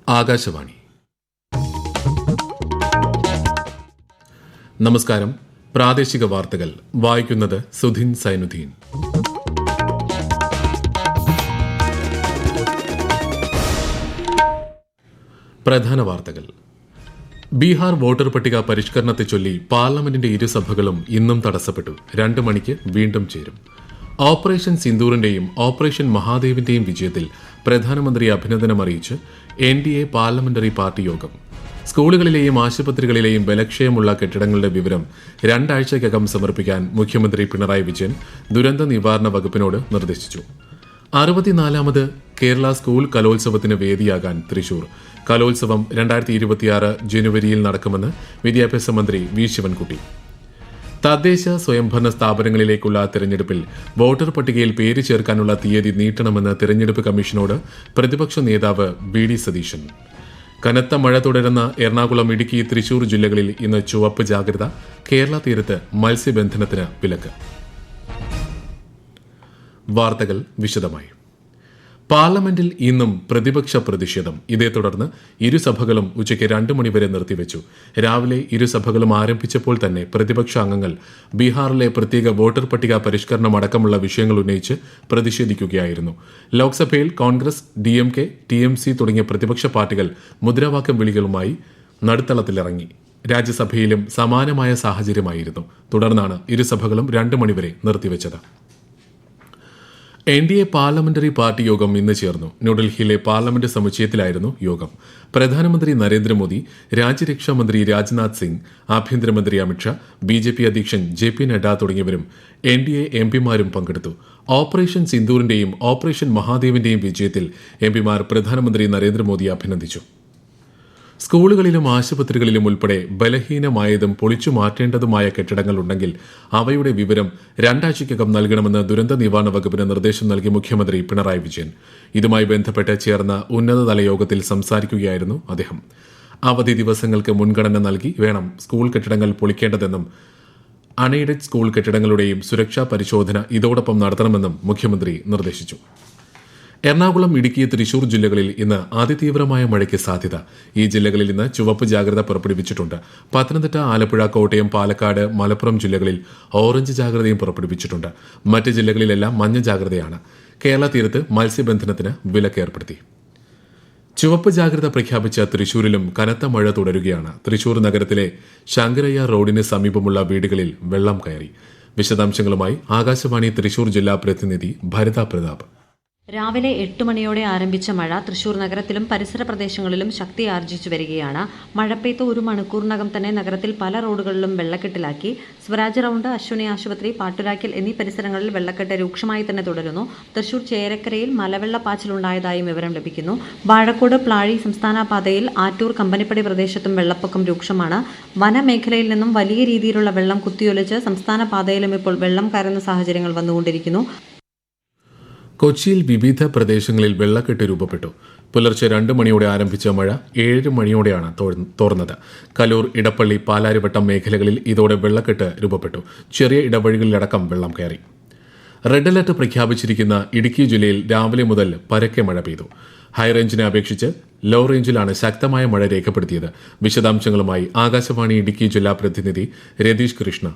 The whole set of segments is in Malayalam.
ആകാശവാണി. നമസ്കാരം. പ്രാദേശിക വാർത്തകൾ വായിക്കുന്നത് സുധിൻ സൈനുദ്ദീൻ. പ്രധാന വാർത്തകൾ. ബീഹാർ വോട്ടർ പട്ടിക പരിഷ്കരണത്തെ ചൊല്ലി പാർലമെന്റിന്റെ ഇരുസഭകളും ഇന്നും തടസ്സപ്പെട്ടു. 2 മണിക്ക് വീണ്ടും ചേരും. ഓപ്പറേഷൻ സിന്ദൂറിന്റെയും ഓപ്പറേഷൻ മഹാദേവിന്റെയും വിജയത്തിൽ പ്രധാനമന്ത്രി അഭിനന്ദനം അറിയിച്ച് NDA പാർലമെന്ററി പാർട്ടി യോഗം. സ്കൂളുകളിലെയും ആശുപത്രികളിലെയും ബലക്ഷയമുള്ള കെട്ടിടങ്ങളുടെ വിവരം 2 ആഴ്ചയ്ക്കകം സമർപ്പിക്കാൻ മുഖ്യമന്ത്രി പിണറായി വിജയൻ ദുരന്ത നിവാരണ വകുപ്പിനോട് നിർദ്ദേശിച്ചു. 64ാമത് കേരള സ്കൂൾ കലോത്സവത്തിന് വേദിയാകാൻ തൃശൂർ. കലോത്സവം 2026 ജനുവരിയിൽ നടക്കുമെന്ന് വിദ്യാഭ്യാസ മന്ത്രി വി ശിവൻകുട്ടി. തദ്ദേശ സ്വയംഭരണ സ്ഥാപനങ്ങളിലേക്കുള്ള തെരഞ്ഞെടുപ്പിൽ വോട്ടർ പട്ടികയിൽ പേര് ചേർക്കാനുള്ള തീയതി നീട്ടണമെന്ന് തെരഞ്ഞെടുപ്പ് കമ്മീഷനോട് പ്രതിപക്ഷ നേതാവ് VD സതീശൻ. കനത്ത മഴ തുടരുന്ന എറണാകുളം, ഇടുക്കി, തൃശൂർ ജില്ലകളിൽ ഇന്ന് ചുവപ്പ് ജാഗ്രത. കേരള തീരത്ത് മത്സ്യബന്ധനത്തിന് വിലക്ക്. വാർത്തകൾ വിശദമായി. പാർലമെന്റിൽ ഇന്നും പ്രതിപക്ഷ പ്രതിഷേധം. ഇതേ തുടർന്ന് ഇരുസഭകളും ഉച്ചയ്ക്ക് 2 മണിവരെ നിർത്തിവെച്ചു. രാവിലെ ഇരുസഭകളും ആരംഭിച്ചപ്പോൾ തന്നെ പ്രതിപക്ഷ അംഗങ്ങൾ ബീഹാറിലെ പ്രത്യേക വോട്ടർ പട്ടിക പരിഷ്കരണം അടക്കമുള്ള വിഷയങ്ങൾ ഉന്നയിച്ച് പ്രതിഷേധിക്കുകയായിരുന്നു. ലോക്സഭയിൽ കോൺഗ്രസ്, DMK, TMC തുടങ്ങിയ പ്രതിപക്ഷ പാർട്ടികൾ മുദ്രാവാക്യം വിളികളുമായി നടുത്തളത്തിലിറങ്ങി. രാജ്യസഭയിലും സമാനമായ സാഹചര്യമായിരുന്നു. തുടർന്നാണ് ഇരുസഭകളും 2 മണിവരെ നിർത്തിവെച്ചത്. NDA പാർലമെന്ററി പാർട്ടി യോഗം ഇന്ന് ചേർന്നു. ന്യൂഡൽഹിയിലെ പാർലമെന്റ് സമുച്ചയത്തിലായിരുന്നു യോഗം. പ്രധാനമന്ത്രി നരേന്ദ്രമോദി, രാജ്യരക്ഷാമന്ത്രി രാജ്നാഥ് സിംഗ്, ആഭ്യന്തരമന്ത്രി അമിത്ഷാ, BJP അധ്യക്ഷൻ JP നഡ്ഡ തുടങ്ങിയവരും NDA MPമാരും പങ്കെടുത്തു. ഓപ്പറേഷൻ സിന്ദൂറിന്റെയും ഓപ്പറേഷൻ മഹാദേവിന്റെയും വിജയത്തിൽ MPമാർ പ്രധാനമന്ത്രി നരേന്ദ്രമോദിയെ അഭിനന്ദിച്ചു. സ്കൂളുകളിലും ആശുപത്രികളിലും ഉൾപ്പെടെ ബലഹീനമായതും പൊളിച്ചു മാറ്റേണ്ടതുമായ കെട്ടിടങ്ങൾ ഉണ്ടെങ്കിൽ അവയുടെ വിവരം 2 ആഴ്ചയ്ക്കകം നൽകണമെന്ന് ദുരന്ത നിവാരണ വകുപ്പിന് നിർദ്ദേശം നൽകി മുഖ്യമന്ത്രി പിണറായി വിജയൻ. ഇതുമായി ബന്ധപ്പെട്ട് ചേർന്ന ഉന്നതതല യോഗത്തിൽ സംസാരിക്കുകയായിരുന്നു അദ്ദേഹം. അവധി ദിവസങ്ങൾക്ക് മുൻഗണന നൽകി വേണം സ്കൂൾ കെട്ടിടങ്ങൾ പൊളിക്കേണ്ടതെന്നും അൺഎയ്ഡഡ് സ്കൂൾ കെട്ടിടങ്ങളുടെയും സുരക്ഷാ പരിശോധന ഇതോടൊപ്പം നടത്തണമെന്നും മുഖ്യമന്ത്രി നിർദ്ദേശിച്ചു. എറണാകുളം, ഇടുക്കി, തൃശൂർ ജില്ലകളിൽ ഇന്ന് അതിതീവ്രമായ മഴയ്ക്ക് സാധ്യത. ഈ ജില്ലകളിൽ ഇന്ന് ചുവപ്പ് ജാഗ്രത പുറപ്പെടുവിച്ചിട്ടുണ്ട്. പത്തനംതിട്ട, ആലപ്പുഴ, കോട്ടയം, പാലക്കാട്, മലപ്പുറം ജില്ലകളിൽ ഓറഞ്ച് ജാഗ്രതയും പുറപ്പെടുവിച്ചിട്ടുണ്ട്. മറ്റ് ജില്ലകളിലെല്ലാം മഞ്ഞ ജാഗ്രതയാണ്. കേരള തീരത്ത് മത്സ്യബന്ധനത്തിന് വിലക്കേർപ്പെടുത്തി. ചുവപ്പ് ജാഗ്രത പ്രഖ്യാപിച്ച തൃശൂരിലും കനത്ത മഴ തുടരുകയാണ്. തൃശൂർ നഗരത്തിലെ ശങ്കരയ്യ റോഡിന് സമീപമുള്ള വീടുകളിൽ വെള്ളം കയറി. വിശദാംശങ്ങളുമായി ആകാശവാണി തൃശൂർ ജില്ലാ പ്രതിനിധി ഭരിത പ്രതാപ്. രാവിലെ 8 മണിയോടെ ആരംഭിച്ച മഴ തൃശൂർ നഗരത്തിലും പരിസര പ്രദേശങ്ങളിലും ശക്തി ആർജിച്ചു വരികയാണ്. മഴ പെയ്ത് 1 മണിക്കൂറിനകം തന്നെ നഗരത്തിൽ പല റോഡുകളിലും വെള്ളക്കെട്ടിലാക്കി. സ്വരാജ് റൌണ്ട്, അശ്വിനി ആശുപത്രി, പാട്ടുരാക്കൽ എന്നീ പരിസരങ്ങളിൽ വെള്ളക്കെട്ട് രൂക്ഷമായി തന്നെ തുടരുന്നു. തൃശൂർ ചേരക്കരയിൽ മലവെള്ളപ്പാച്ചിലുണ്ടായതായും വിവരം ലഭിക്കുന്നു. വാഴക്കോട്, പ്ലാഴി സംസ്ഥാന പാതയിൽ ആറ്റൂർ, കമ്പനിപ്പടി പ്രദേശത്തും വെള്ളപ്പൊക്കം രൂക്ഷമാണ്. വനമേഖലയിൽ നിന്നും വലിയ രീതിയിലുള്ള വെള്ളം കുത്തിയൊലിച്ച് സംസ്ഥാന പാതയിലും ഇപ്പോൾ വെള്ളം കയറുന്ന സാഹചര്യങ്ങൾ വന്നുകൊണ്ടിരിക്കുന്നു. കൊച്ചിയിൽ വിവിധ പ്രദേശങ്ങളിൽ വെള്ളക്കെട്ട് രൂപപ്പെട്ടു. പുലർച്ചെ 2 മണിയോടെ ആരംഭിച്ച മഴ 7 മണിയോടെയാണ് തോർന്നത്. കലൂർ, ഇടപ്പള്ളി, പാലാരിവട്ടം മേഖലകളിൽ ഇതോടെ വെള്ളക്കെട്ട് രൂപപ്പെട്ടു. ചെറിയ ഇടവഴികളിലടക്കം വെള്ളം കയറി. റെഡ് അലർട്ട് പ്രഖ്യാപിച്ചിരിക്കുന്ന ഇടുക്കി ജില്ലയിൽ രാവിലെ മുതൽ പരക്കെ മഴ പെയ്തു. ഹൈറേഞ്ചിനെ അപേക്ഷിച്ച് ലോ റേഞ്ചിലാണ് ശക്തമായ മഴ രേഖപ്പെടുത്തിയത്. വിശദാംശങ്ങളുമായി ആകാശവാണി ഇടുക്കി ജില്ലാ പ്രതിനിധി രതീഷ് കൃഷ്ണ.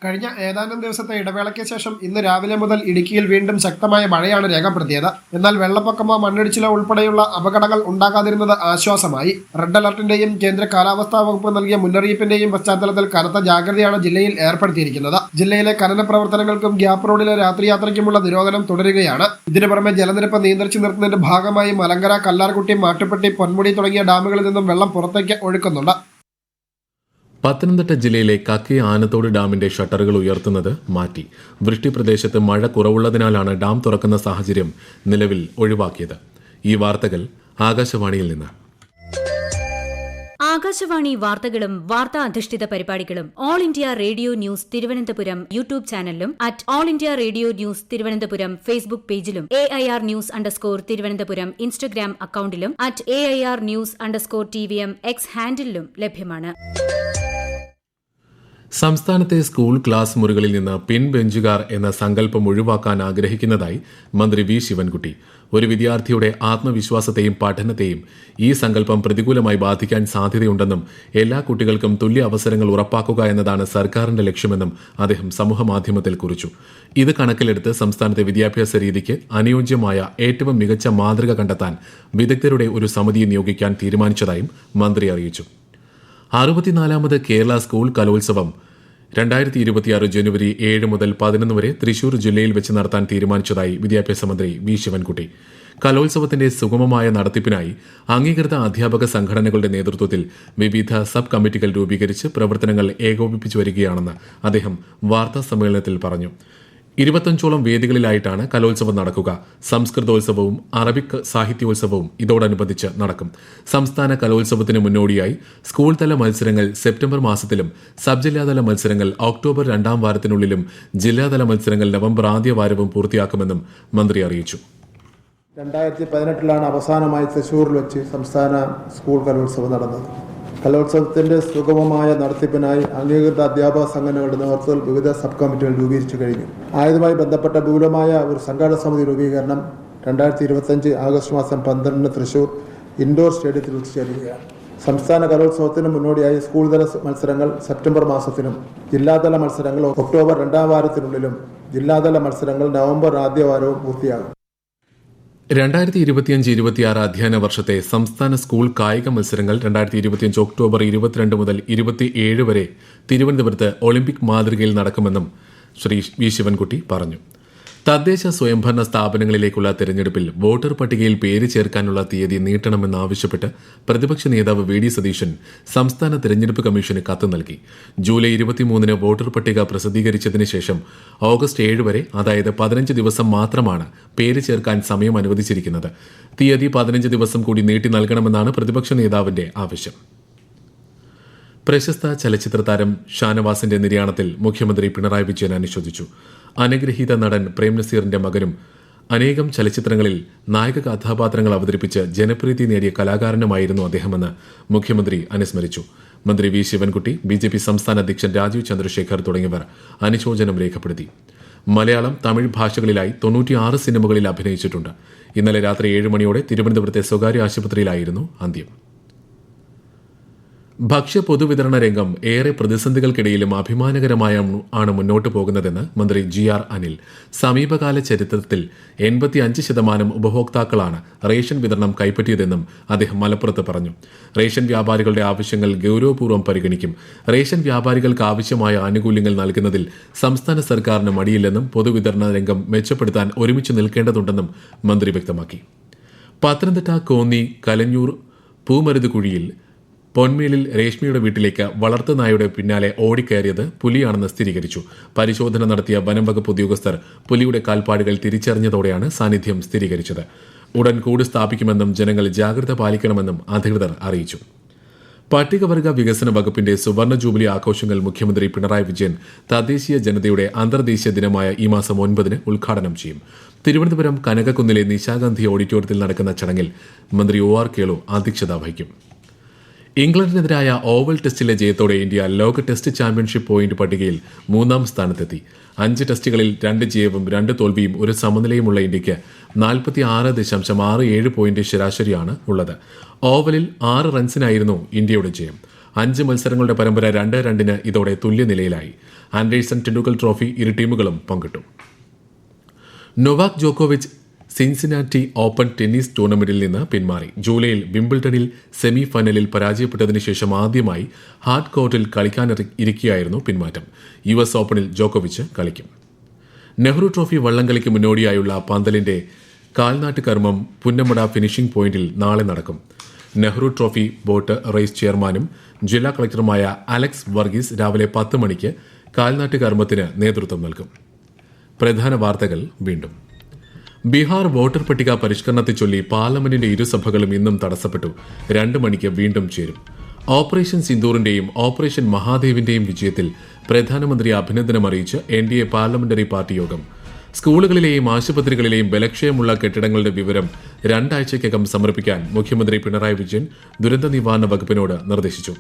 കഴിഞ്ഞ ഏതാനും ദിവസത്തെ ഇടവേളയ്ക്ക് ശേഷം ഇന്ന് രാവിലെ മുതൽ ഇടുക്കിയിൽ വീണ്ടും ശക്തമായ മഴയാണ് രേഖപ്പെടുത്തിയത്. എന്നാൽ വെള്ളപ്പൊക്കമോ മണ്ണിടിച്ചിലോ ഉൾപ്പെടെയുള്ള അപകടങ്ങൾ ഉണ്ടാകാതിരുന്നത് ആശ്വാസമായി. റെഡ് അലർട്ടിന്റെയും കേന്ദ്ര കാലാവസ്ഥാ വകുപ്പ് നൽകിയ മുന്നറിയിപ്പിന്റെയും പശ്ചാത്തലത്തിൽ കനത്ത ജാഗ്രതയാണ് ജില്ലയിൽ ഏർപ്പെടുത്തിയിരിക്കുന്നത്. ജില്ലയിലെ ഖനന പ്രവർത്തനങ്ങൾക്കും ഗ്യാപ് റോഡിലെ രാത്രിയാത്രയ്ക്കുമുള്ള നിരോധനം തുടരുകയാണ്. ഇതിനു പുറമെ ജലനിരപ്പ് നിയന്ത്രിച്ചു നിർത്തുന്നതിന്റെ ഭാഗമായി മലങ്കര, കല്ലാർകുട്ടി, മാട്ടുപ്പെട്ടി, പൊന്മുടി തുടങ്ങിയ ഡാമുകളിൽ നിന്നും വെള്ളം പുറത്തേക്ക് ഒഴുക്കുന്നുണ്ട്. പത്തനംതിട്ട ജില്ലയിലെ കക്കി ആനത്തോട് ഡാമിന്റെ ഷട്ടറുകൾ ഉയർത്തുന്നത് മാറ്റി. വൃഷ്ടിപ്രദേശത്ത് മഴ കുറവുള്ളതിനാലാണ് ഡാം തുറക്കുന്ന സാഹചര്യം നിലവിൽ ഒഴിവാക്കിയത്. ഈ വാർത്തകൾ ആകാശവാണിയിൽ നിന്ന്. ആകാശവാണി വാർത്തകളും വാർത്താ അധിഷ്ഠിത പരിപാടികളും All India Radio news Thiruvananthapuram YouTube ചാനലിലും All India Radio news Thiruvananthapuram Facebook പേജിലും AIR ന്യൂസ് _തിരുവനന്തപുരം ഇൻസ്റ്റഗ്രാം അക്കൌണ്ടിലും AIR ന്യൂസ് _TVM X ഹാൻഡിലും ലഭ്യമാണ്. സംസ്ഥാനത്തെ സ്കൂൾ ക്ലാസ് മുറികളിൽ നിന്ന് പിൻബെഞ്ചുകാർ എന്ന സങ്കല്പം ഒഴിവാക്കാൻ ആഗ്രഹിക്കുന്നതായി മന്ത്രി വി ശിവൻകുട്ടി. ഒരു വിദ്യാർത്ഥിയുടെ ആത്മവിശ്വാസത്തെയും പഠനത്തെയും ഈ സങ്കല്പം പ്രതികൂലമായി ബാധിക്കാൻ സാധ്യതയുണ്ടെന്നും എല്ലാ കുട്ടികൾക്കും തുല്യ അവസരങ്ങൾ ഉറപ്പാക്കുക എന്നതാണ് സർക്കാരിന്റെ ലക്ഷ്യമെന്നും അദ്ദേഹം സമൂഹമാധ്യമത്തിൽ കുറിച്ചു. ഇത് കണക്കിലെടുത്ത് സംസ്ഥാനത്തെ വിദ്യാഭ്യാസ രീതിക്ക് അനുയോജ്യമായ ഏറ്റവും മികച്ച മാതൃക കണ്ടെത്താൻ വിദഗ്ധരുടെ ഒരു സമിതിയെ നിയോഗിക്കാൻ തീരുമാനിച്ചതായും മന്ത്രി അറിയിച്ചു. 64ാമത് കേരള സ്കൂൾ കലോത്സവം 2026 ജനുവരി 7 മുതൽ 11 വരെ തൃശൂർ ജില്ലയിൽ വെച്ച് നടത്താൻ തീരുമാനിച്ചതായി വിദ്യാഭ്യാസ മന്ത്രി വി ശിവൻകുട്ടി. കലോത്സവത്തിന്റെ സുഗമമായ നടത്തിപ്പിനായി അംഗീകൃത അധ്യാപക സംഘടനകളുടെ നേതൃത്വത്തിൽ വിവിധ സബ് കമ്മിറ്റികൾ രൂപീകരിച്ച് പ്രവർത്തനങ്ങൾ ഏകോപിപ്പിച്ചു വരികയാണെന്ന് അദ്ദേഹം വാർത്താസമ്മേളനത്തിൽ പറഞ്ഞു. 25ഓളം വേദികളിലായിട്ടാണ് കലോത്സവം നടക്കുക. സംസ്കൃതോത്സവവും അറബിക് സാഹിത്യോത്സവവും ഇതോടനുബന്ധിച്ച് നടക്കും. സംസ്ഥാന കലോത്സവത്തിന് മുന്നോടിയായി സ്കൂൾ തല മത്സരങ്ങൾ സെപ്റ്റംബർ മാസത്തിലും സബ് ജില്ലാതല മത്സരങ്ങൾ ഒക്ടോബർ 2ാം വാരത്തിനുള്ളിലും ജില്ലാതല മത്സരങ്ങൾ നവംബർ ആദ്യ വാരവും പൂർത്തിയാക്കുമെന്നും മന്ത്രി അറിയിച്ചു. 2018 അവസാനമായി തൃശ്ശൂരിൽ വെച്ച് സംസ്ഥാന സ്കൂൾ കലോത്സവം നടന്നത്. കലോത്സവത്തിന്റെ സുഗമമായ നടത്തിപ്പിനായി അംഗീകൃത അധ്യാപക സംഘടനകളുടെ നേതൃത്വത്തിൽ വിവിധ സബ് കമ്മിറ്റികൾ രൂപീകരിച്ചു കഴിഞ്ഞു. ആയതുമായി ബന്ധപ്പെട്ട വിപുലമായ ഒരു സംഘാടക സമിതി രൂപീകരണം 2025 ആഗസ്റ്റ് മാസം 12 തൃശൂർ ഇൻഡോർ സ്റ്റേഡിയത്തിൽ വെച്ച് ചേരുകയാണ്. സംസ്ഥാന കലോത്സവത്തിന് മുന്നോടിയായി സ്കൂൾ തല മത്സരങ്ങൾ സെപ്റ്റംബർ മാസത്തിലും ജില്ലാതല മത്സരങ്ങൾ ഒക്ടോബർ 2ാം വാരത്തിനുള്ളിലും ജില്ലാതല മത്സരങ്ങൾ നവംബർ ആദ്യ വാരവും പൂർത്തിയാകും. 2025-26 അധ്യയന വർഷത്തെ സംസ്ഥാന സ്കൂൾ കായിക മത്സരങ്ങൾ 2025 ഒക്ടോബർ 22 മുതൽ 27 വരെ തിരുവനന്തപുരത്ത് ഒളിമ്പിക് മാതൃകയിൽ നടക്കുമെന്നും ശ്രീ വി ശിവൻകുട്ടി പറഞ്ഞു. തദ്ദേശ സ്വയംഭരണ സ്ഥാപനങ്ങളിലേക്കുള്ള തെരഞ്ഞെടുപ്പിൽ വോട്ടർ പട്ടികയിൽ പേര് ചേർക്കാനുള്ള തീയതി നീട്ടണമെന്നാവശ്യപ്പെട്ട് പ്രതിപക്ഷ നേതാവ് വി ഡി സതീശൻ സംസ്ഥാന തെരഞ്ഞെടുപ്പ് കമ്മീഷന് കത്ത് നൽകി. ജൂലൈ 23 വോട്ടർ പട്ടിക പ്രസിദ്ധീകരിച്ചതിന് ശേഷം ഓഗസ്റ്റ് 7 വരെ, അതായത് 15 ദിവസം മാത്രമാണ് പേര് ചേർക്കാൻ സമയം അനുവദിച്ചിരിക്കുന്നത്. തീയതി 15 ദിവസം കൂടി നീട്ടി നൽകണമെന്നാണ് പ്രതിപക്ഷ നേതാവിന്റെ ആവശ്യം. പ്രശസ്ത ചലച്ചിത്ര താരം ഷാനവാസിന്റെ നിര്യാണത്തിൽ മുഖ്യമന്ത്രി പിണറായി വിജയൻ അനുശോചിച്ചു. അനുഗ്രഹീത നടൻ പ്രേം നസീറിന്റെ മകനും അനേകം ചലച്ചിത്രങ്ങളിൽ നായക കഥാപാത്രങ്ങൾ അവതരിപ്പിച്ച് ജനപ്രീതി നേടിയ കലാകാരനുമായിരുന്നു അദ്ദേഹമെന്ന് മുഖ്യമന്ത്രി അനുസ്മരിച്ചു. മന്ത്രി വി ശിവൻകുട്ടി, BJP സംസ്ഥാന അധ്യക്ഷൻ രാജീവ് ചന്ദ്രശേഖർ തുടങ്ങിയവർ അനുശോചനം രേഖപ്പെടുത്തി. മലയാളം, തമിഴ് ഭാഷകളിലായി 96 സിനിമകളിൽ അഭിനയിച്ചിട്ടുണ്ട്. ഇന്നലെ രാത്രി 7 മണിയോടെ തിരുവനന്തപുരത്തെ സ്വകാര്യ ആശുപത്രിയിലായിരുന്നു അന്ത്യം. ഭക്ഷ്യ പൊതുവിതരണ രംഗം ഏറെ പ്രതിസന്ധികൾക്കിടയിലും അഭിമാനകരമായാണ് മുന്നോട്ടു പോകുന്നതെന്ന് മന്ത്രി GR അനിൽ. സമീപകാല ചരിത്രത്തിൽ 85% ഉപഭോക്താക്കളാണ് റേഷൻ വിതരണം കൈപ്പറ്റിയതെന്നും അദ്ദേഹം മലപ്പുറത്ത് പറഞ്ഞു. റേഷൻ വ്യാപാരികളുടെ ആവശ്യങ്ങൾ ഗൌരവപൂർവ്വം പരിഗണിക്കും. റേഷൻ വ്യാപാരികൾക്ക് ആവശ്യമായ ആനുകൂല്യങ്ങൾ നൽകുന്നതിൽ സംസ്ഥാന സർക്കാരിന് മടിയില്ലെന്നും പൊതുവിതരണ രംഗം മെച്ചപ്പെടുത്താൻ ഒരുമിച്ച് നിൽക്കേണ്ടതുണ്ടെന്നും മന്ത്രി വ്യക്തമാക്കി. പത്തനംതിട്ട കോന്നി കലഞ്ഞൂർ പൂമരുതുകുഴിയിൽ പൊന്മേലിൽ രേഷ്മയുടെ വീട്ടിലേക്ക് വളർത്തുനായയുടെ പിന്നാലെ ഓടിക്കയറിയത് പുലിയാണെന്ന് സ്ഥിരീകരിച്ചു. പരിശോധന നടത്തിയ വനം വകുപ്പ് ഉദ്യോഗസ്ഥർ പുലിയുടെ കാൽപ്പാടുകൾ തിരിച്ചറിഞ്ഞതോടെയാണ് സാന്നിധ്യം സ്ഥിരീകരിച്ചത്. ഉടൻ കൂട് സ്ഥാപിക്കുമെന്നും ജനങ്ങൾ ജാഗ്രത പാലിക്കണമെന്നും അധികൃതർ അറിയിച്ചു. പട്ടികവർഗ വികസന വകുപ്പിന്റെ സുവർണ ജൂബിലി ആഘോഷങ്ങൾ മുഖ്യമന്ത്രി പിണറായി വിജയൻ തദ്ദേശീയ ജനതയുടെ അന്തർദേശീയ ദിനമായ ഈ മാസം 9 ഉദ്ഘാടനം ചെയ്യും. തിരുവനന്തപുരം കനകക്കുന്നിലെ നിശാഗന്ധി ഓഡിറ്റോറിയത്തിൽ നടക്കുന്ന ചടങ്ങിൽ മന്ത്രി OR കേളു അധ്യക്ഷത വഹിക്കും. ഇംഗ്ലണ്ടിനെതിരായ ഓവൽ ടെസ്റ്റിലെ ജയത്തോടെ ഇന്ത്യ ലോക ടെസ്റ്റ് ചാമ്പ്യൻഷിപ്പ് പോയിന്റ് പട്ടികയിൽ 3ാം സ്ഥാനത്തെത്തി. 5 ടെസ്റ്റുകളിൽ 2 ജയവും 2 തോൽവിയും 1 സമനിലയുമുള്ള ഇന്ത്യയ്ക്ക് 46.67 പോയിന്റ് ശരാശരിയാണ് ഉള്ളത്. ഓവലിൽ 6 റൺസിനായിരുന്നു ഇന്ത്യയുടെ ജയം. 5 മത്സരങ്ങളുടെ പരമ്പര 2-2 ഇതോടെ തുല്യനിലയിലായി. ആൻഡേഴ്സൺ ടെണ്ടുൽക്കർ ട്രോഫി ഇരു ടീമുകളും പങ്കിട്ടു. നൊവാക് ജോക്കോവിച്ച് സിൻസിനാറ്റി ഓപ്പൺ ടെന്നീസ് ടൂർണമെന്റിൽ നിന്ന് പിന്മാറി. ജൂലൈയിൽ വിംബിൾഡണിൽ സെമി ഫൈനലിൽ പരാജയപ്പെട്ടതിനു ശേഷം ആദ്യമായി ഹാർഡ് കോർട്ടിൽ കളിക്കാനിരിക്കുകയായിരുന്നു പിന്മാറ്റം. US ഓപ്പണിൽ ജോക്കോവിച്ച് കളിക്കും. നെഹ്റു ട്രോഫി വള്ളംകളിക്ക് മുന്നോടിയായുള്ള പന്തലിന്റെ കാൽനാട്ട് കർമ്മം പുന്നമട ഫിനിഷിംഗ് പോയിന്റിൽ നാളെ നടക്കും. നെഹ്റു ട്രോഫി ബോട്ട് റേസ് ചെയർമാനും ജില്ലാ കളക്ടറുമായ അലക്സ് വർഗീസ് രാവിലെ 10 മണിക്ക് കാൽനാട്ട് കർമ്മത്തിന് നേതൃത്വം നൽകും. പ്രധാന വാർത്തകൾ വീണ്ടും. ബീഹാർ വോട്ടർ പട്ടിക പരിഷ്കരണത്തെ ചൊല്ലി പാർലമെന്റിന്റെ ഇരുസഭകളും ഇന്നും തടസ്സപ്പെട്ടു. 2 മണിക്ക് വീണ്ടും ചേരും. ഓപ്പറേഷൻ സിന്ദൂറിന്റെയും ഓപ്പറേഷൻ മഹാദേവിന്റെയും വിജയത്തിൽ പ്രധാനമന്ത്രി അഭിനന്ദനം അറിയിച്ച് NDA പാർലമെന്ററി പാർട്ടി യോഗം. സ്കൂളുകളിലെയും ആശുപത്രികളിലെയും ബലക്ഷയമുള്ള കെട്ടിടങ്ങളുടെ വിവരം 2 ആഴ്ചയ്ക്കകം സമർപ്പിക്കാൻ മുഖ്യമന്ത്രി പിണറായി വിജയൻ ദുരന്ത നിവാരണ വകുപ്പിനോട് നിർദ്ദേശിച്ചു.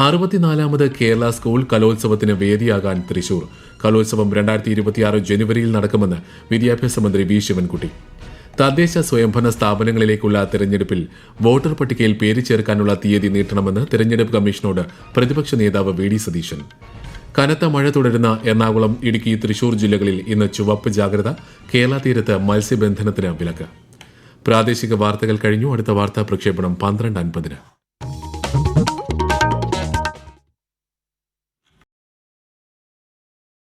64ാമത് കേരള സ്കൂൾ കലോത്സവത്തിന് വേദിയാകാൻ തൃശൂർ. കലോത്സവം 2026 ജനുവരിയിൽ നടക്കുമെന്ന് വിദ്യാഭ്യാസ മന്ത്രി വി ശിവൻകുട്ടി. തദ്ദേശ സ്വയംഭരണ സ്ഥാപനങ്ങളിലേക്കുള്ള തെരഞ്ഞെടുപ്പിൽ വോട്ടർ പട്ടികയിൽ പേര് ചേർക്കാനുള്ള തീയതി നീട്ടണമെന്ന് തെരഞ്ഞെടുപ്പ് കമ്മീഷനോട് പ്രതിപക്ഷ നേതാവ് വി ഡി സതീശൻ. കനത്ത മഴ തുടരുന്ന എറണാകുളം, ഇടുക്കി, തൃശൂർ ജില്ലകളിൽ ഇന്ന് ചുവപ്പ് ജാഗ്രത. കേരള തീരത്ത് മത്സ്യബന്ധനത്തിന് വിലക്ക്. പ്രാദേശിക വാർത്തകൾ കഴിഞ്ഞു. അടുത്ത വാർത്താ പ്രക്ഷേപണം 12:50.